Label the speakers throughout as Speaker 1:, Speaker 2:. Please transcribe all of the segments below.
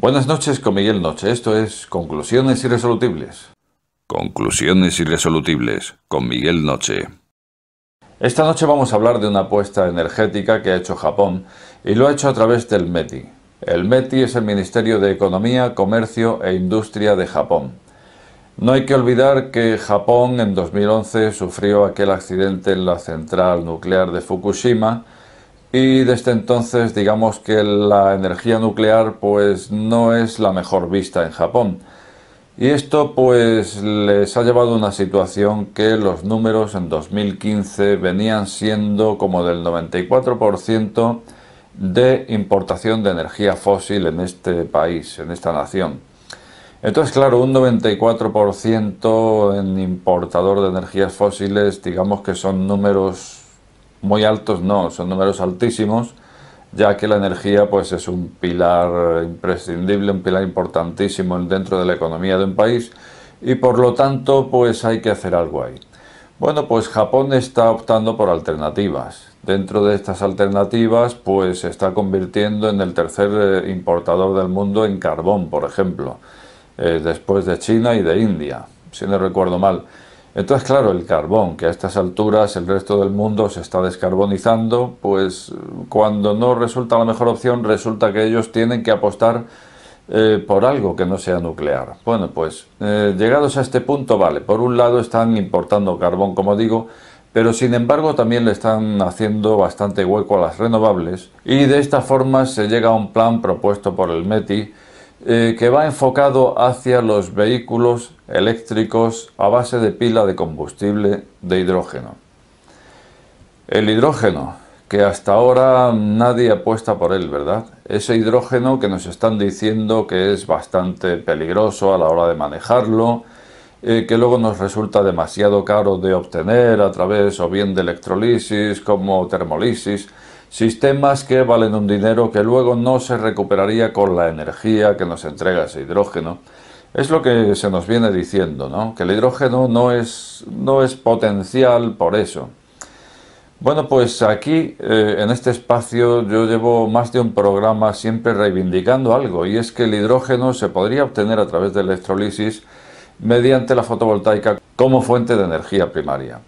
Speaker 1: Buenas noches con Miguel Noche. Esto es Conclusiones Irresolubles.
Speaker 2: Conclusiones Irresolubles con Miguel Noche.
Speaker 1: Esta noche vamos a hablar de una apuesta energética que ha hecho Japón y lo ha hecho a través del METI. El METI es el Ministerio de Economía, Comercio e Industria de Japón. No hay que olvidar que Japón en 2011 sufrió aquel accidente en la central nuclear de Fukushima y desde entonces digamos que la energía nuclear pues no es la mejor vista en Japón. Y esto pues les ha llevado a una situación que los números en 2015 venían siendo como del 94% de importación de energía fósil en este país, en esta nación. Entonces, claro, un 94% en importador de energías fósiles, digamos que son números muy altos, no, son números altísimos, ya que la energía pues es un pilar imprescindible, un pilar importantísimo dentro de la economía de un país y por lo tanto pues hay que hacer algo ahí. Bueno, pues Japón está optando por alternativas. Dentro de estas alternativas pues se está convirtiendo en el tercer importador del mundo en carbón, por ejemplo, después de China y de India, si no recuerdo mal. Entonces, claro, el carbón, que a estas alturas el resto del mundo se está descarbonizando, pues cuando no resulta la mejor opción, resulta que ellos tienen que apostar por algo que no sea nuclear. Bueno, pues llegados a este punto, vale, por un lado están importando carbón, como digo, pero sin embargo también le están haciendo bastante hueco a las renovables y de esta forma se llega a un plan propuesto por el METI que va enfocado hacia los vehículos eléctricos a base de pila de combustible de hidrógeno. El hidrógeno, que hasta ahora nadie apuesta por él, ¿verdad? Ese hidrógeno que nos están diciendo que es bastante peligroso a la hora de manejarlo, que luego nos resulta demasiado caro de obtener a través o bien de electrolisis como termolisis, sistemas que valen un dinero que luego no se recuperaría con la energía que nos entrega ese hidrógeno. Es lo que se nos viene diciendo, ¿no? Que el hidrógeno no es potencial por eso. Bueno, pues aquí, en este espacio, yo llevo más de un programa siempre reivindicando algo, y es que el hidrógeno se podría obtener a través de electrolisis mediante la fotovoltaica como fuente de energía primaria.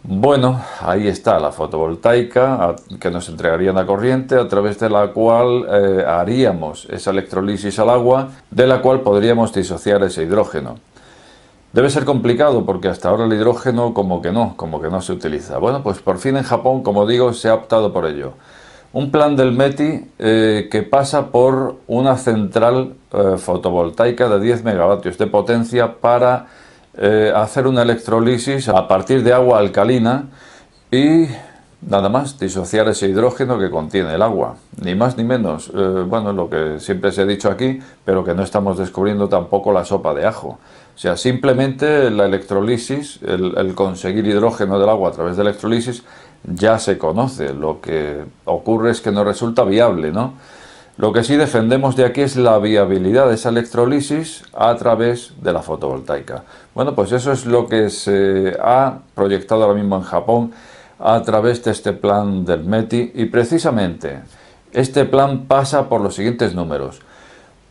Speaker 1: Bueno, ahí está la fotovoltaica que nos entregaría una corriente a través de la cual haríamos esa electrolisis al agua, de la cual podríamos disociar ese hidrógeno. Debe ser complicado porque hasta ahora el hidrógeno como que no se utiliza. Bueno, pues por fin en Japón, como digo, se ha optado por ello. Un plan del METI que pasa por una central fotovoltaica de 10 megavatios de potencia para hacer una electrolisis a partir de agua alcalina y nada más, disociar ese hidrógeno que contiene el agua, ni más ni menos. Bueno, lo que siempre se ha dicho aquí, pero que no estamos descubriendo tampoco la sopa de ajo. O sea, simplemente la electrolisis, el conseguir hidrógeno del agua a través de electrolisis, ya se conoce. Lo que ocurre es que no resulta viable, ¿no? Lo que sí defendemos de aquí es la viabilidad de esa electrolisis a través de la fotovoltaica. Bueno, pues eso es lo que se ha proyectado ahora mismo en Japón a través de este plan del METI y precisamente este plan pasa por los siguientes números.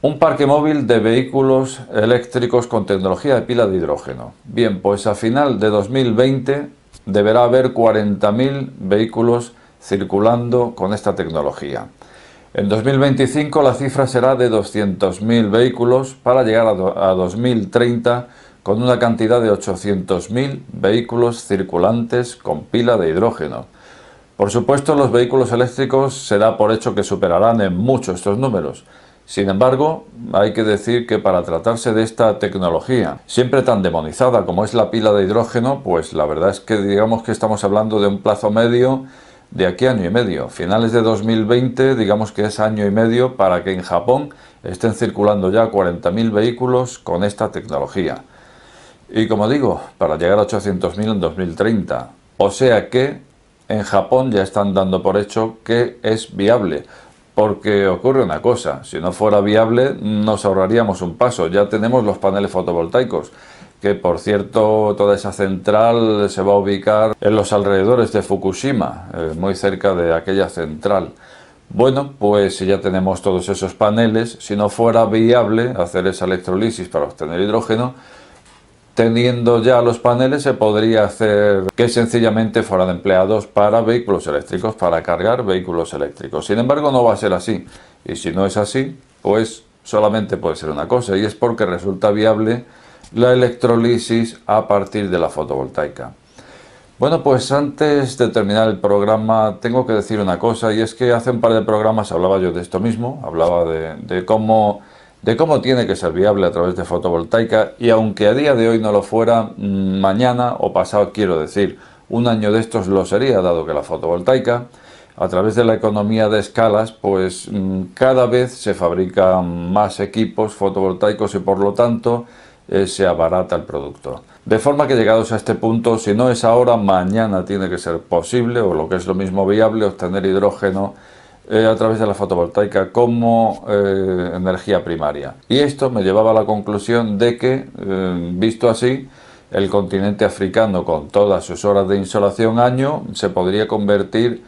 Speaker 1: Un parque móvil de vehículos eléctricos con tecnología de pila de hidrógeno. Bien, pues a final de 2020 deberá haber 40.000 vehículos circulando con esta tecnología. En 2025 la cifra será de 200.000 vehículos para llegar a 2030 con una cantidad de 800.000 vehículos circulantes con pila de hidrógeno. Por supuesto, los vehículos eléctricos se da por hecho que superarán en mucho estos números. Sin embargo, hay que decir que para tratarse de esta tecnología, siempre tan demonizada como es la pila de hidrógeno, pues la verdad es que digamos que estamos hablando de un plazo medio de aquí a año y medio. Finales de 2020, digamos que es año y medio para que en Japón estén circulando ya 40.000 vehículos con esta tecnología. Y como digo, para llegar a 800.000 en 2030. O sea que en Japón ya están dando por hecho que es viable. Porque ocurre una cosa, si no fuera viable nos ahorraríamos un paso. Ya tenemos los paneles fotovoltaicos, que por cierto toda esa central se va a ubicar en los alrededores de Fukushima, muy cerca de aquella central. Bueno, pues si ya tenemos todos esos paneles, si no fuera viable hacer esa electrolisis para obtener hidrógeno, teniendo ya los paneles se podría hacer que sencillamente fueran empleados para vehículos eléctricos, para cargar vehículos eléctricos. Sin embargo, no va a ser así. Y si no es así, pues solamente puede ser una cosa, y es porque resulta viable la electrolisis a partir de la fotovoltaica. Bueno, pues antes de terminar el programa tengo que decir una cosa, y es que hace un par de programas hablaba yo de esto mismo, hablaba de cómo tiene que ser viable a través de fotovoltaica, y aunque a día de hoy no lo fuera, mañana o pasado, quiero decir, un año de estos lo sería, dado que la fotovoltaica, a través de la economía de escalas, pues cada vez se fabrican más equipos fotovoltaicos y por lo tanto se abarata el producto. De forma que llegados a este punto, si no es ahora, mañana tiene que ser posible, o lo que es lo mismo viable, obtener hidrógeno a través de la fotovoltaica como energía primaria. Y esto me llevaba a la conclusión de que, visto así, el continente africano, con todas sus horas de insolación año, se podría convertir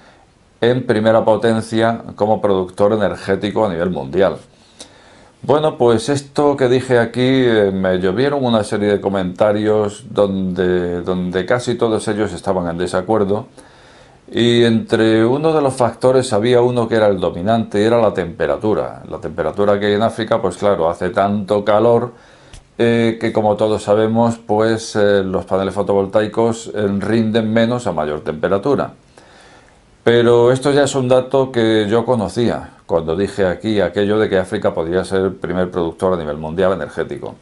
Speaker 1: en primera potencia como productor energético a nivel mundial. Bueno, pues esto que dije aquí, me llovieron una serie de comentarios donde casi todos ellos estaban en desacuerdo, y entre uno de los factores había uno que era el dominante, y era la temperatura. La temperatura que hay en África, pues claro, hace tanto calor que, como todos sabemos, pues los paneles fotovoltaicos rinden menos a mayor temperatura. Pero esto ya es un dato que yo conocía cuando dije aquí aquello de que África podría ser el primer productor a nivel mundial energético.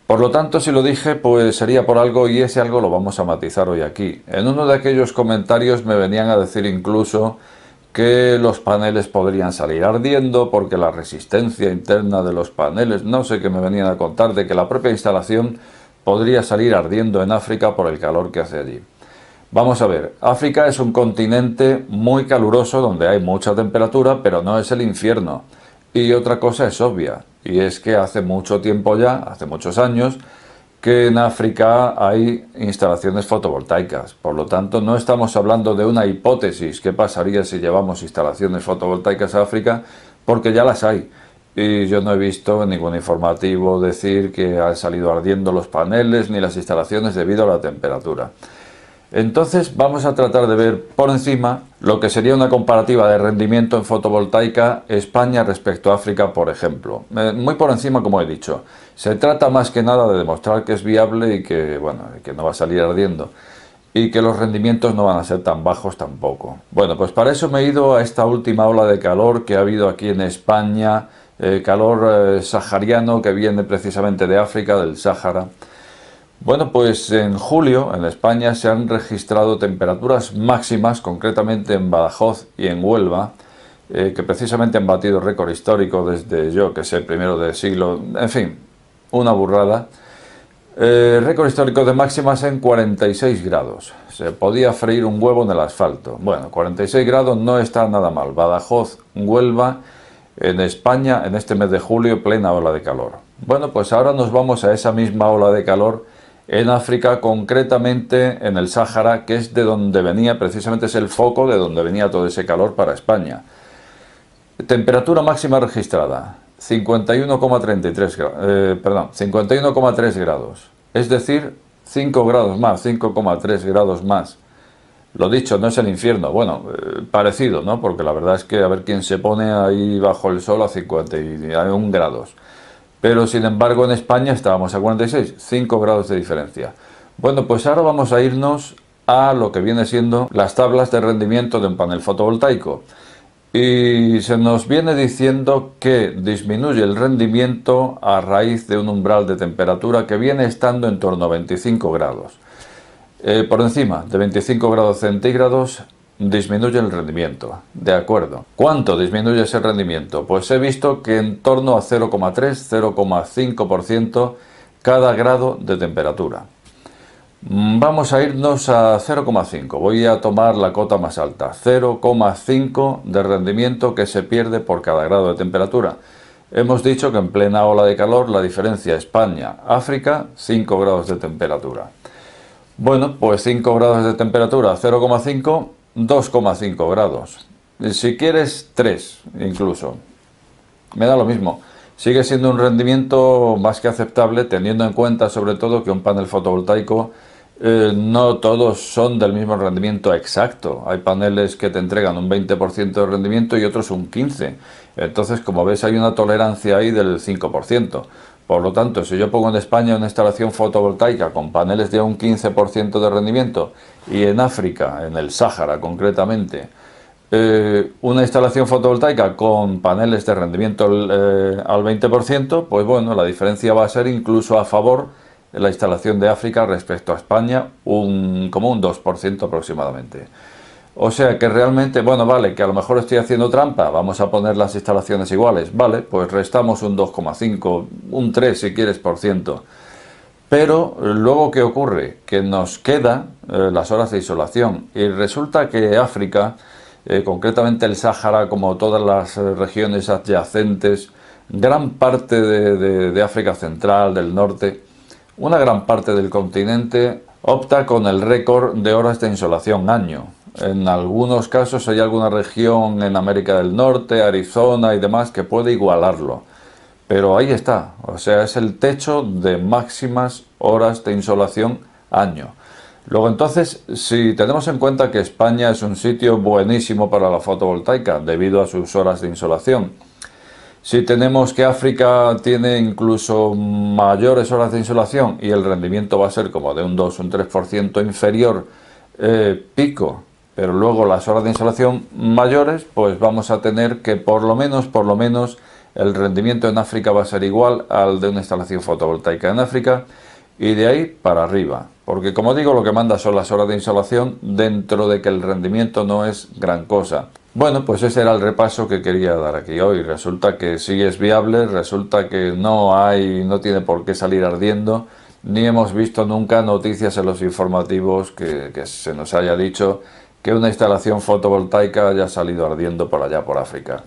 Speaker 1: Por lo tanto, si lo dije, pues sería por algo, y ese algo lo vamos a matizar hoy aquí. En uno de aquellos comentarios me venían a decir incluso que los paneles podrían salir ardiendo porque la resistencia interna de los paneles, no sé qué me venían a contar, de que la propia instalación podría salir ardiendo en África por el calor que hace allí. Vamos a ver, África es un continente muy caluroso donde hay mucha temperatura, pero no es el infierno. Y otra cosa es obvia, y es que hace mucho tiempo ya, hace muchos años, que en África hay instalaciones fotovoltaicas. Por lo tanto, no estamos hablando de una hipótesis, qué pasaría si llevamos instalaciones fotovoltaicas a África, porque ya las hay. Y yo no he visto en ningún informativo decir que han salido ardiendo los paneles ni las instalaciones debido a la temperatura. Entonces vamos a tratar de ver por encima lo que sería una comparativa de rendimiento en fotovoltaica España respecto a África, por ejemplo. Muy por encima, como he dicho. Se trata más que nada de demostrar que es viable y que, bueno, que no va a salir ardiendo. Y que los rendimientos no van a ser tan bajos tampoco. Bueno, pues para eso me he ido a esta última ola de calor que ha habido aquí en España. Calor sahariano que viene precisamente de África, del Sáhara. Bueno, pues en julio en España se han registrado temperaturas máximas, concretamente en Badajoz y en Huelva, que precisamente han batido récord histórico desde, yo que sé, primero del siglo, en fin, una burrada. Récord histórico de máximas en 46 grados. Se podía freír un huevo en el asfalto. Bueno, 46 grados no está nada mal. Badajoz, Huelva, en España, en este mes de julio, plena ola de calor. Bueno, pues ahora nos vamos a esa misma ola de calor en África, concretamente en el Sáhara, que es de donde venía, precisamente es el foco de donde venía todo ese calor para España. Temperatura máxima registrada, 51,3 grados, es decir, 5 grados más, 5,3 grados más. Lo dicho, no es el infierno, bueno, parecido, ¿no? Porque la verdad es que a ver quién se pone ahí bajo el sol a 51 grados. Pero sin embargo en España estábamos a 46, 5 grados de diferencia. Bueno, pues ahora vamos a irnos a lo que viene siendo las tablas de rendimiento de un panel fotovoltaico. Y se nos viene diciendo que disminuye el rendimiento a raíz de un umbral de temperatura que viene estando en torno a 25 grados. Por encima de 25 grados centígrados disminuye el rendimiento. De acuerdo. ¿Cuánto disminuye ese rendimiento? Pues he visto que en torno a 0,3-0,5% cada grado de temperatura. Vamos a irnos a 0,5. Voy a tomar la cota más alta. 0,5 de rendimiento que se pierde por cada grado de temperatura. Hemos dicho que en plena ola de calor la diferencia España-África, 5 grados de temperatura. Bueno, pues 5 grados de temperatura, 0,5, 2,5 grados. si quieres 3 incluso, me da lo mismo. Sigue siendo un rendimiento más que aceptable, teniendo en cuenta sobre todo que un panel fotovoltaico no todos son del mismo rendimiento exacto. Hay paneles que te entregan un 20% de rendimiento y otros un 15%. Entonces, como ves, hay una tolerancia ahí del 5%. Por lo tanto, si yo pongo en España una instalación fotovoltaica con paneles de un 15% de rendimiento y en África, en el Sáhara concretamente, una instalación fotovoltaica con paneles de rendimiento al 20%, pues bueno, la diferencia va a ser incluso a favor de la instalación de África respecto a España, como un 2% aproximadamente. O sea que realmente, bueno, vale, que a lo mejor estoy haciendo trampa, vamos a poner las instalaciones iguales, vale, pues restamos un 2,5, un 3 si quieres por ciento. Pero luego, ¿qué ocurre? Que nos quedan las horas de insolación y resulta que África, concretamente el Sáhara, como todas las regiones adyacentes, gran parte de África Central, del norte, una gran parte del continente opta con el récord de horas de insolación año. En algunos casos hay alguna región en América del Norte, Arizona y demás que puede igualarlo. Pero ahí está, o sea, es el techo de máximas horas de insolación año. Luego entonces, si tenemos en cuenta que España es un sitio buenísimo para la fotovoltaica debido a sus horas de insolación, si tenemos que África tiene incluso mayores horas de insolación y el rendimiento va a ser como de un 2 o un 3% inferior pico, pero luego las horas de insolación mayores, pues vamos a tener que por lo menos, el rendimiento en África va a ser igual al de una instalación fotovoltaica en África y de ahí para arriba. Porque como digo, lo que manda son las horas de insolación dentro de que el rendimiento no es gran cosa. Bueno, pues ese era el repaso que quería dar aquí hoy. Resulta que sí es viable, resulta que no tiene por qué salir ardiendo, ni hemos visto nunca noticias en los informativos que se nos haya dicho que una instalación fotovoltaica haya salido ardiendo por allá por África.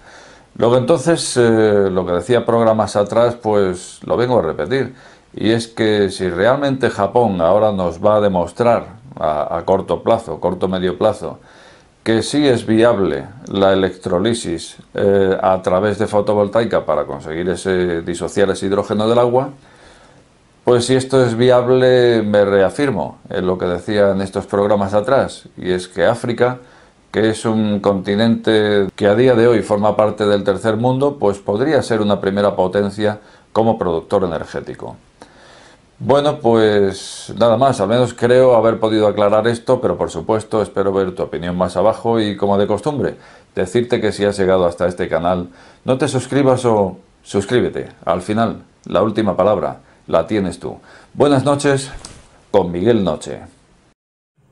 Speaker 1: Luego entonces, lo que decía programas atrás, pues lo vengo a repetir, y es que si realmente Japón ahora nos va a demostrar a corto plazo, corto medio plazo, que sí es viable la electrolisis a través de fotovoltaica para conseguir disociar ese hidrógeno del agua, pues si esto es viable me reafirmo en lo que decía en estos programas atrás, y es que África, que es un continente que a día de hoy forma parte del tercer mundo, pues podría ser una primera potencia como productor energético. Bueno, pues nada más, al menos creo haber podido aclarar esto, pero por supuesto espero ver tu opinión más abajo y, como de costumbre, decirte que si has llegado hasta este canal, no te suscribas o suscríbete. Al final, la última palabra la tienes tú. Buenas noches, con Miguel Noche.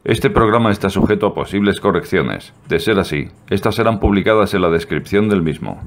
Speaker 2: Este programa está sujeto a posibles correcciones. De ser así, estas serán publicadas en la descripción del mismo.